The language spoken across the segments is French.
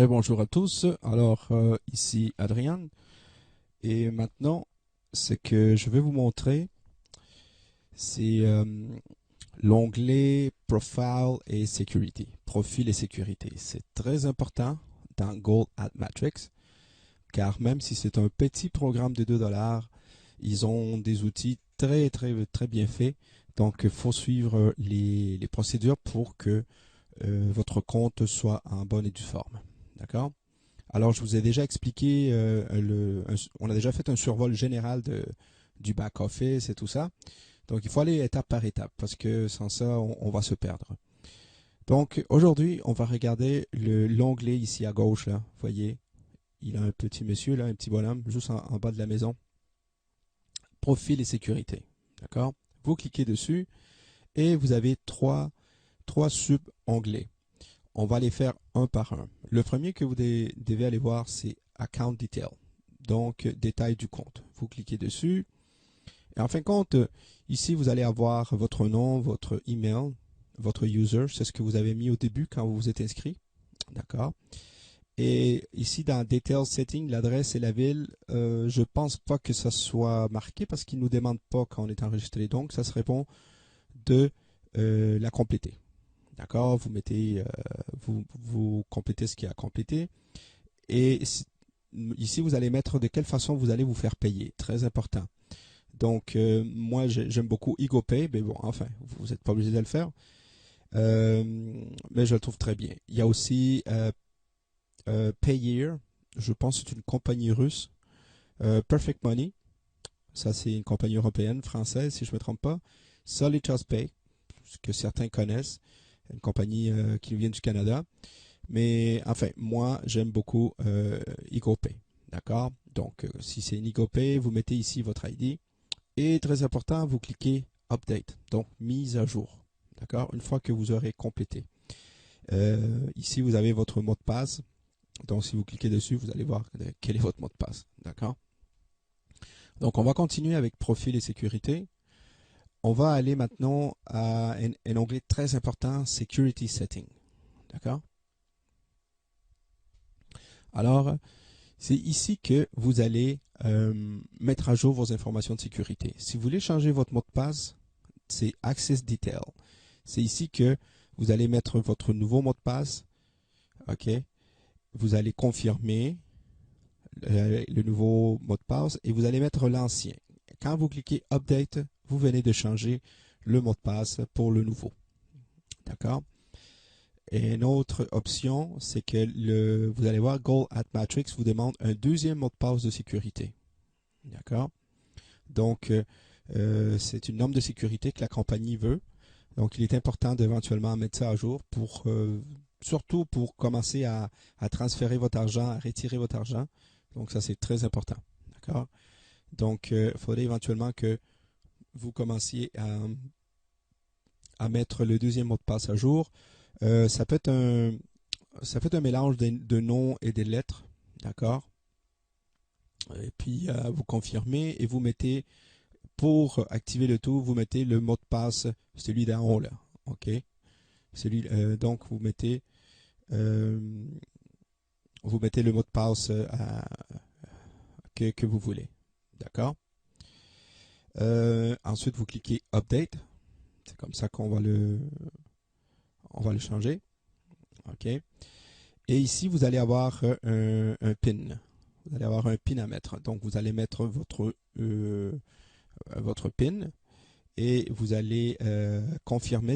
Et bonjour à tous. Alors, ici Adrien. Et maintenant, ce que je vais vous montrer, c'est l'onglet Profile et Security. Profil et sécurité. C'est très important dans Goal at Matrix, car même si c'est un petit programme de 2 dollars, ils ont des outils très bien faits. Donc, il faut suivre les procédures pour que votre compte soit en bonne et due forme. D'accord? Alors, je vous ai déjà expliqué, on a déjà fait un survol général du back-office et tout ça. Donc, il faut aller étape par étape parce que sans ça, on va se perdre. Donc, aujourd'hui, on va regarder l'onglet ici à gauche. Là. Vous voyez, il a un petit monsieur, là, un petit bonhomme, juste en bas de la maison. Profil et sécurité. D'accord? Vous cliquez dessus et vous avez trois sub-onglets. On va les faire un par un. Le premier que vous devez aller voir, c'est Account Detail. Donc, détail du compte. Vous cliquez dessus. Et en fin de compte, ici, vous allez avoir votre nom, votre email, votre user. C'est ce que vous avez mis au début quand vous vous êtes inscrit. D'accord. Et ici, dans Detail Setting, l'adresse et la ville, je pense pas que ça soit marqué parce qu'il ne nous demande pas quand on est enregistré. Donc, ça serait bon de la compléter. D'accord, vous complétez ce qui est à compléter. Et ici, vous allez mettre de quelle façon vous allez vous faire payer. Très important. Donc, moi, j'aime beaucoup EgoPay, mais bon, enfin, vous n'êtes pas obligé de le faire. Mais je le trouve très bien. Il y a aussi Payeer. Je pense que c'est une compagnie russe. Perfect Money. Ça, c'est une compagnie européenne, française, si je ne me trompe pas. Solitas Pay, ce que certains connaissent. Une compagnie qui vient du Canada. Mais enfin, moi, j'aime beaucoup EgoPay. D'accord? Donc, si c'est une EgoPay, vous mettez ici votre ID. Et très important, vous cliquez Update, donc mise à jour. D'accord? Une fois que vous aurez complété. Ici, vous avez votre mot de passe. Donc, si vous cliquez dessus, vous allez voir quel est votre mot de passe. D'accord? Donc, on va continuer avec Profil et sécurité. On va aller maintenant à un onglet très important, Security Setting. D'accord? Alors, c'est ici que vous allez mettre à jour vos informations de sécurité. Si vous voulez changer votre mot de passe, c'est Access Detail. C'est ici que vous allez mettre votre nouveau mot de passe. OK? Vous allez confirmer le nouveau mot de passe et vous allez mettre l'ancien. Quand vous cliquez Update, vous venez de changer le mot de passe pour le nouveau. D'accord? Et une autre option, c'est que vous allez voir Goal at Matrix vous demande un deuxième mot de passe de sécurité. D'accord? Donc, c'est une norme de sécurité que la compagnie veut. Donc, il est important d'éventuellement mettre ça à jour pour surtout pour commencer à transférer votre argent, à retirer votre argent. Donc, ça, c'est très important. D'accord? Donc, il faudrait éventuellement que vous commenciez à mettre le deuxième mot de passe à jour. Ça peut être un mélange de noms et des lettres. D'accord? Et puis, vous confirmez et vous mettez, pour activer le tout, vous mettez le mot de passe, celui d'en haut là. OK? Donc, euh, vous mettez le mot de passe que vous voulez. D'accord? Ensuite, vous cliquez Update. C'est comme ça on va le changer. OK? Et ici, vous allez avoir un PIN. Vous allez avoir un PIN à mettre. Donc, vous allez mettre votre PIN et vous allez confirmer.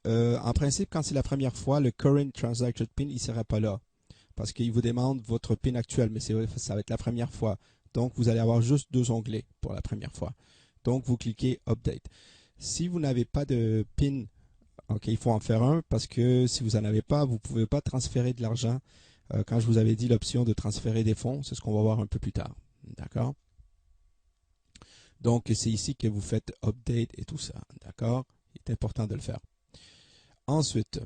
En principe, quand c'est la première fois, le Current Transaction PIN, il ne sera pas là. Parce qu'il vous demande votre PIN actuel, mais ça va être la première fois. Donc, vous allez avoir juste 2 onglets pour la première fois. Donc, vous cliquez Update. Si vous n'avez pas de PIN, ok, il faut en faire un parce que si vous n'en avez pas, vous ne pouvez pas transférer de l'argent. Quand je vous avais dit l'option de transférer des fonds, c'est ce qu'on va voir un peu plus tard. D'accord? Donc, c'est ici que vous faites Update et tout ça. D'accord? Il est important de le faire. Ensuite,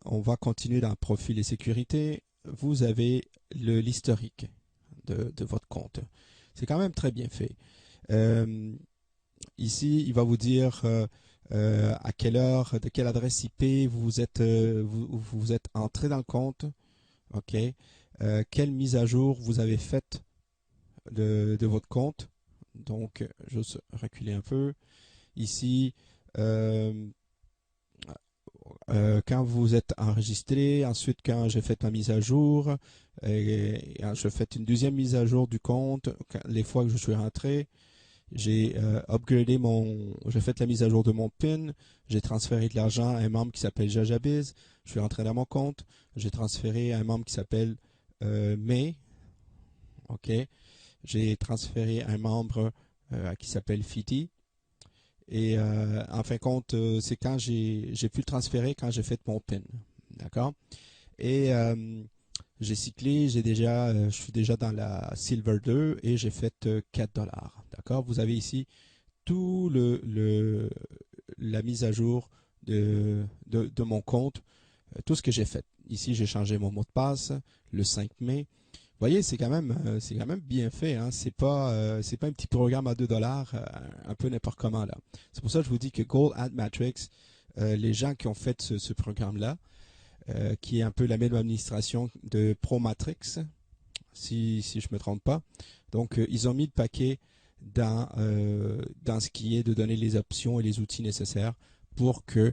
on va continuer dans Profil et sécurité. Vous avez l'historique de votre compte. C'est quand même très bien fait. Euh, Ici, il va vous dire à quelle heure, de quelle adresse IP vous êtes entré dans le compte. OK? Quelle mise à jour vous avez faite de votre compte. Donc, juste reculer un peu. Ici, quand vous êtes enregistré, ensuite quand j'ai fait ma mise à jour, et je fais une deuxième mise à jour du compte, les fois que je suis rentré, j'ai j'ai fait la mise à jour de mon PIN, j'ai transféré de l'argent à un membre qui s'appelle Jajabiz, je suis rentré dans mon compte, j'ai transféré à un membre qui s'appelle May, ok, j'ai transféré à un membre qui s'appelle Fiti. Et en fin de compte, c'est quand j'ai pu le transférer quand j'ai fait mon PIN. D'accord? Et j'ai cyclé, je suis déjà dans la Silver 2 et j'ai fait 4 dollars. D'accord? Vous avez ici tout la mise à jour de mon compte, tout ce que j'ai fait. Ici, j'ai changé mon mot de passe le 5 mai. Vous voyez, c'est quand même bien fait. Hein. C'est pas un petit programme à 2 dollars, un peu n'importe comment là. C'est pour ça que je vous dis que Gold Ad Matrix, les gens qui ont fait ce programme-là, qui est un peu la même administration de ProMatrix, si je me trompe pas. Donc, ils ont mis le paquet dans ce qui est de donner les options et les outils nécessaires pour que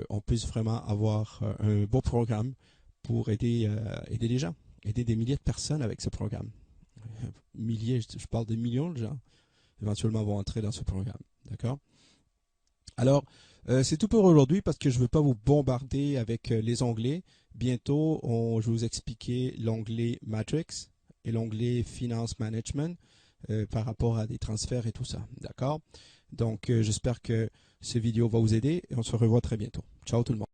on puisse vraiment avoir un beau programme pour aider les gens, aider des milliers de personnes avec ce programme. Milliers, je parle de millions de gens éventuellement vont entrer dans ce programme. D'accord? Alors, c'est tout pour aujourd'hui parce que je ne veux pas vous bombarder avec les onglets. Bientôt, je vais vous expliquer l'onglet Matrix et l'onglet Finance Management par rapport à des transferts et tout ça. D'accord? Donc, j'espère que cette vidéo va vous aider et on se revoit très bientôt. Ciao tout le monde.